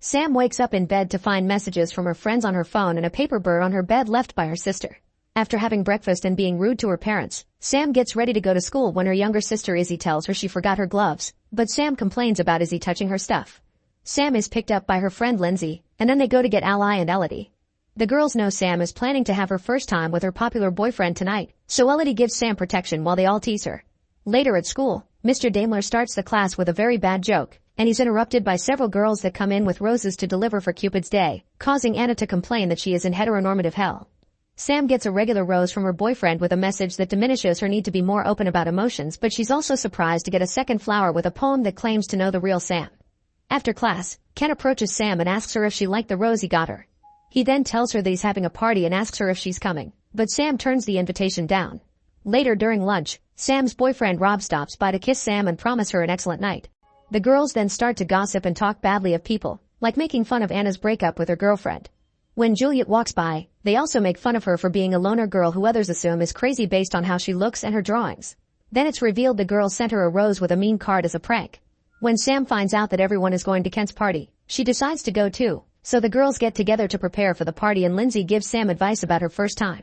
Sam wakes up in bed to find messages from her friends on her phone and a paper bird on her bed left by her sister. After having breakfast and being rude to her parents, Sam gets ready to go to school when her younger sister Izzy tells her she forgot her gloves, but Sam complains about Izzy touching her stuff. Sam is picked up by her friend Lindsay, and then they go to get Ally and Elodie. The girls know Sam is planning to have her first time with her popular boyfriend tonight, so Elodie gives Sam protection while they all tease her. Later at school, Mr. Daimler starts the class with a very bad joke, and he's interrupted by several girls that come in with roses to deliver for Cupid's Day, causing Anna to complain that she is in heteronormative hell. Sam gets a regular rose from her boyfriend with a message that diminishes her need to be more open about emotions, but she's also surprised to get a second flower with a poem that claims to know the real Sam. After class, Ken approaches Sam and asks her if she liked the rose he got her. He then tells her that he's having a party and asks her if she's coming, but Sam turns the invitation down. Later during lunch, Sam's boyfriend Rob stops by to kiss Sam and promise her an excellent night. The girls then start to gossip and talk badly of people, like making fun of Anna's breakup with her girlfriend. When Juliet walks by, they also make fun of her for being a loner girl who others assume is crazy based on how she looks and her drawings. Then it's revealed the girls sent her a rose with a mean card as a prank. When Sam finds out that everyone is going to Kent's party, she decides to go too, so the girls get together to prepare for the party and Lindsay gives Sam advice about her first time.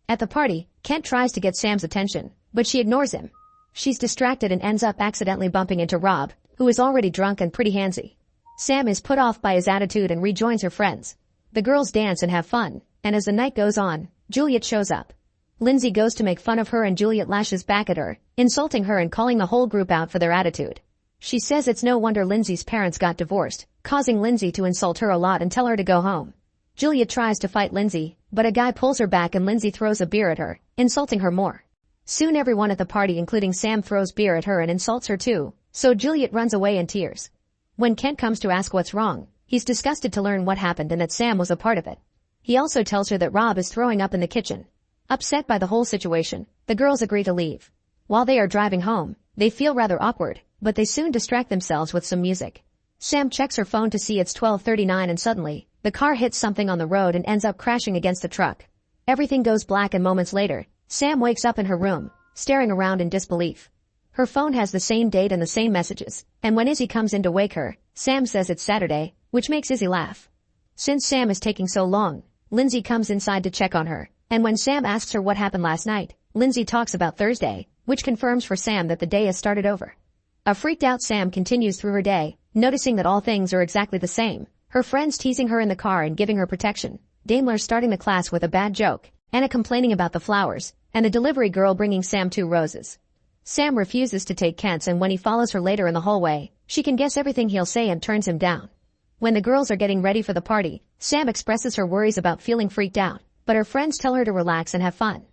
At the party, Kent tries to get Sam's attention, but she ignores him. She's distracted and ends up accidentally bumping into Rob, who is already drunk and pretty handsy. Sam is put off by his attitude and rejoins her friends. The girls dance and have fun, and as the night goes on, Juliet shows up. Lindsay goes to make fun of her and Juliet lashes back at her, insulting her and calling the whole group out for their attitude. She says it's no wonder Lindsay's parents got divorced, causing Lindsay to insult her a lot and tell her to go home. Juliet tries to fight Lindsay, but a guy pulls her back and Lindsay throws a beer at her, insulting her more. Soon everyone at the party including Sam throws beer at her and insults her too, so Juliet runs away in tears. When Kent comes to ask what's wrong, he's disgusted to learn what happened and that Sam was a part of it. He also tells her that Rob is throwing up in the kitchen. Upset by the whole situation, the girls agree to leave. While they are driving home, they feel rather awkward, but they soon distract themselves with some music. Sam checks her phone to see it's 12:39 and suddenly, the car hits something on the road and ends up crashing against a truck. Everything goes black and moments later, Sam wakes up in her room, staring around in disbelief. Her phone has the same date and the same messages, and when Izzy comes in to wake her, Sam says it's Saturday, which makes Izzy laugh. Since Sam is taking so long, Lindsay comes inside to check on her, and when Sam asks her what happened last night, Lindsay talks about Thursday, which confirms for Sam that the day has started over. A freaked out Sam continues through her day, noticing that all things are exactly the same, her friends teasing her in the car and giving her protection, Daimler starting the class with a bad joke, Anna complaining about the flowers, and the delivery girl bringing Sam 2 roses. Sam refuses to take Kent's and when he follows her later in the hallway, she can guess everything he'll say and turns him down. When the girls are getting ready for the party, Sam expresses her worries about feeling freaked out, but her friends tell her to relax and have fun.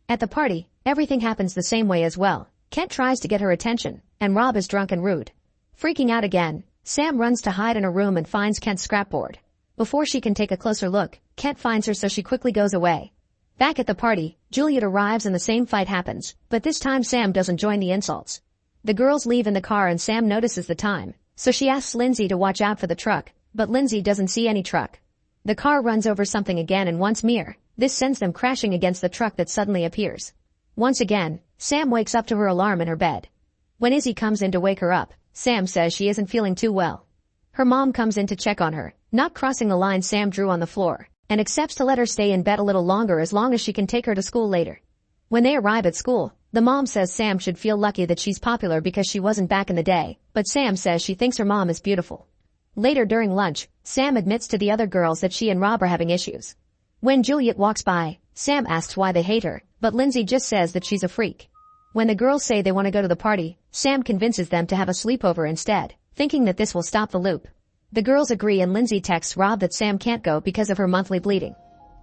At the party, everything happens the same way as well. Kent tries to get her attention, and Rob is drunk and rude. Freaking out again, Sam runs to hide in a room and finds Kent's scrapboard. Before she can take a closer look, Kent finds her so she quickly goes away. Back at the party, Juliet arrives and the same fight happens, but this time Sam doesn't join the insults. The girls leave in the car and Sam notices the time, so she asks Lindsay to watch out for the truck, but Lindsay doesn't see any truck. The car runs over something again and once more, this sends them crashing against the truck that suddenly appears. Once again, Sam wakes up to her alarm in her bed. When Izzy comes in to wake her up, Sam says she isn't feeling too well. Her mom comes in to check on her, not crossing the line Sam drew on the floor, and accepts to let her stay in bed a little longer as long as she can take her to school later. When they arrive at school, the mom says Sam should feel lucky that she's popular because she wasn't back in the day, but Sam says she thinks her mom is beautiful. Later during lunch, Sam admits to the other girls that she and Rob are having issues. When Juliet walks by, Sam asks why they hate her, but Lindsay just says that she's a freak. When the girls say they want to go to the party, Sam convinces them to have a sleepover instead, thinking that this will stop the loop. The girls agree and Lindsay texts Rob that Sam can't go because of her monthly bleeding.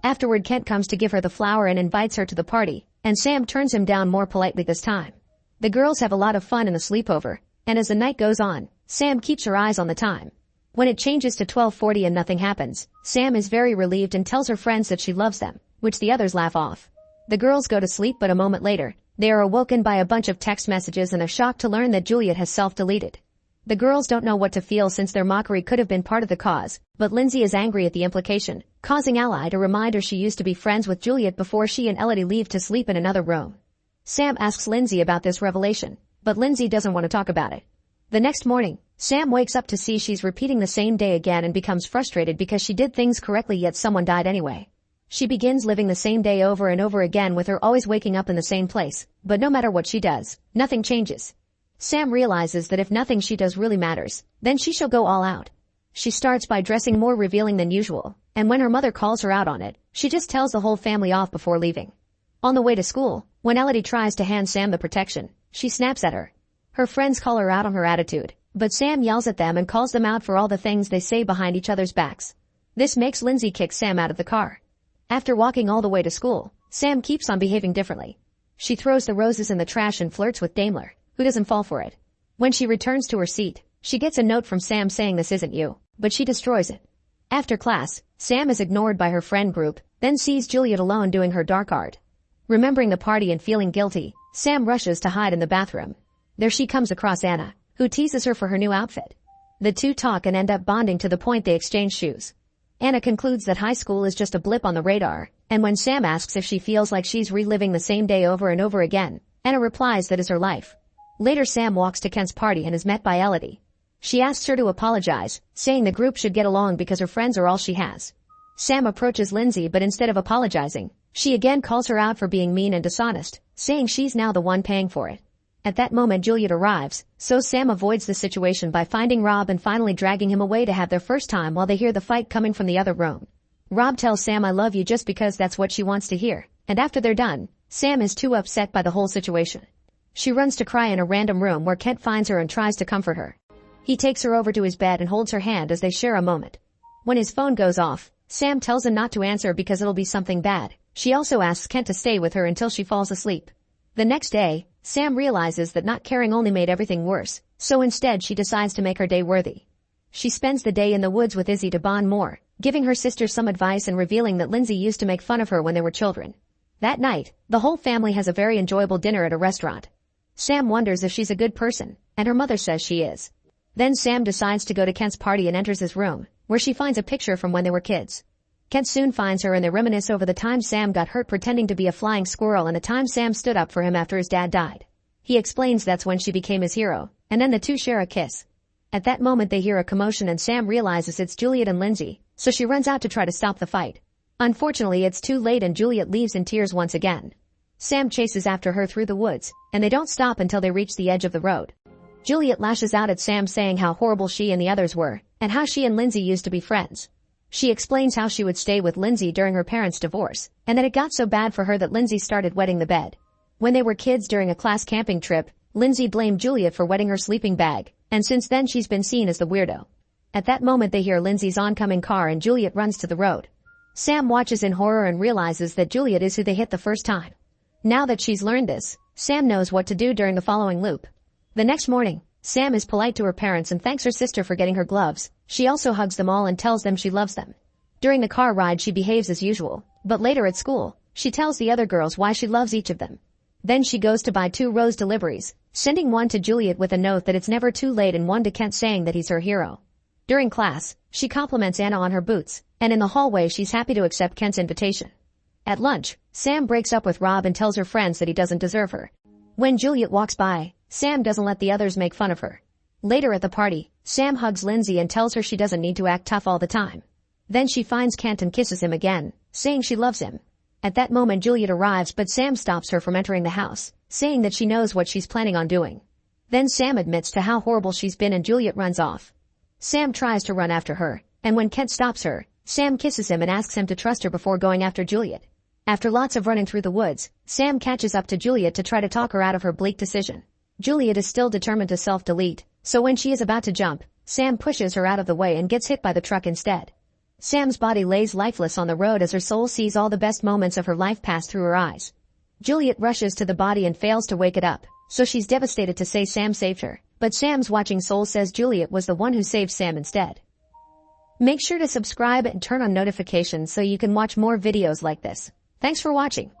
Afterward, Kent comes to give her the flower and invites her to the party, and Sam turns him down more politely this time. The girls have a lot of fun in the sleepover, and as the night goes on, Sam keeps her eyes on the time. When it changes to 12:40 and nothing happens, Sam is very relieved and tells her friends that she loves them, which the others laugh off. The girls go to sleep but a moment later, they are awoken by a bunch of text messages and are shocked to learn that Juliet has self-deleted. The girls don't know what to feel since their mockery could have been part of the cause, but Lindsay is angry at the implication, causing Ally to remind her she used to be friends with Juliet before she and Elodie leave to sleep in another room. Sam asks Lindsay about this revelation, but Lindsay doesn't want to talk about it. The next morning, Sam wakes up to see she's repeating the same day again and becomes frustrated because she did things correctly yet someone died anyway. She begins living the same day over and over again with her always waking up in the same place, but no matter what she does, nothing changes. Sam realizes that if nothing she does really matters, then she shall go all out. She starts by dressing more revealing than usual, and when her mother calls her out on it, she just tells the whole family off before leaving. On the way to school, when Elodie tries to hand Sam the protection, she snaps at her. Her friends call her out on her attitude, but Sam yells at them and calls them out for all the things they say behind each other's backs. This makes Lindsay kick Sam out of the car. After walking all the way to school, Sam keeps on behaving differently. She throws the roses in the trash and flirts with Daimler, who doesn't fall for it. When she returns to her seat, she gets a note from Sam saying this isn't you, but she destroys it. After class, Sam is ignored by her friend group, then sees Juliet alone doing her dark art. Remembering the party and feeling guilty, Sam rushes to hide in the bathroom. There she comes across Anna, who teases her for her new outfit. The two talk and end up bonding to the point they exchange shoes. Anna concludes that high school is just a blip on the radar, and when Sam asks if she feels like she's reliving the same day over and over again, Anna replies that is her life. Later Sam walks to Kent's party and is met by Elodie. She asks her to apologize, saying the group should get along because her friends are all she has. Sam approaches Lindsay but instead of apologizing, she again calls her out for being mean and dishonest, saying she's now the one paying for it. At that moment Juliet arrives, so Sam avoids the situation by finding Rob and finally dragging him away to have their first time while they hear the fight coming from the other room. Rob tells Sam I love you just because that's what she wants to hear, and after they're done, Sam is too upset by the whole situation. She runs to cry in a random room where Kent finds her and tries to comfort her. He takes her over to his bed and holds her hand as they share a moment. When his phone goes off, Sam tells him not to answer because it'll be something bad. She also asks Kent to stay with her until she falls asleep. The next day, Sam realizes that not caring only made everything worse, so instead she decides to make her day worthy. She spends the day in the woods with Izzy to bond more, giving her sister some advice and revealing that Lindsay used to make fun of her when they were children. That night, the whole family has a very enjoyable dinner at a restaurant. Sam wonders if she's a good person, and her mother says she is. Then Sam decides to go to Kent's party and enters his room, where she finds a picture from when they were kids. Kent soon finds her and they reminisce over the time Sam got hurt pretending to be a flying squirrel and the time Sam stood up for him after his dad died. He explains that's when she became his hero, and then the two share a kiss. At that moment they hear a commotion and Sam realizes it's Juliet and Lindsay, so she runs out to try to stop the fight. Unfortunately it's too late and Juliet leaves in tears once again. Sam chases after her through the woods, and they don't stop until they reach the edge of the road. Juliet lashes out at Sam saying how horrible she and the others were, and how she and Lindsay used to be friends. She explains how she would stay with Lindsay during her parents' divorce, and that it got so bad for her that Lindsay started wetting the bed. When they were kids during a class camping trip, Lindsay blamed Juliet for wetting her sleeping bag, and since then she's been seen as the weirdo. At that moment they hear Lindsay's oncoming car and Juliet runs to the road. Sam watches in horror and realizes that Juliet is who they hit the first time. Now that she's learned this, Sam knows what to do during the following loop. The next morning, Sam is polite to her parents and thanks her sister for getting her gloves. She also hugs them all and tells them she loves them. During the car ride she behaves as usual, but later at school, she tells the other girls why she loves each of them. Then she goes to buy 2 rose deliveries, sending one to Juliet with a note that it's never too late and one to Kent saying that he's her hero. During class, she compliments Anna on her boots, and in the hallway she's happy to accept Kent's invitation. At lunch, Sam breaks up with Rob and tells her friends that he doesn't deserve her. When Juliet walks by, Sam doesn't let the others make fun of her. Later at the party, Sam hugs Lindsay and tells her she doesn't need to act tough all the time. Then she finds Kent and kisses him again, saying she loves him. At that moment Juliet arrives but Sam stops her from entering the house, saying that she knows what she's planning on doing. Then Sam admits to how horrible she's been and Juliet runs off. Sam tries to run after her, and when Kent stops her, Sam kisses him and asks him to trust her before going after Juliet. After lots of running through the woods, Sam catches up to Juliet to try to talk her out of her bleak decision. Juliet is still determined to self-delete, so when she is about to jump, Sam pushes her out of the way and gets hit by the truck instead. Sam's body lays lifeless on the road as her soul sees all the best moments of her life pass through her eyes. Juliet rushes to the body and fails to wake it up, so she's devastated to say Sam saved her, but Sam's watching soul says Juliet was the one who saved Sam instead. Make sure to subscribe and turn on notifications so you can watch more videos like this. Thanks for watching.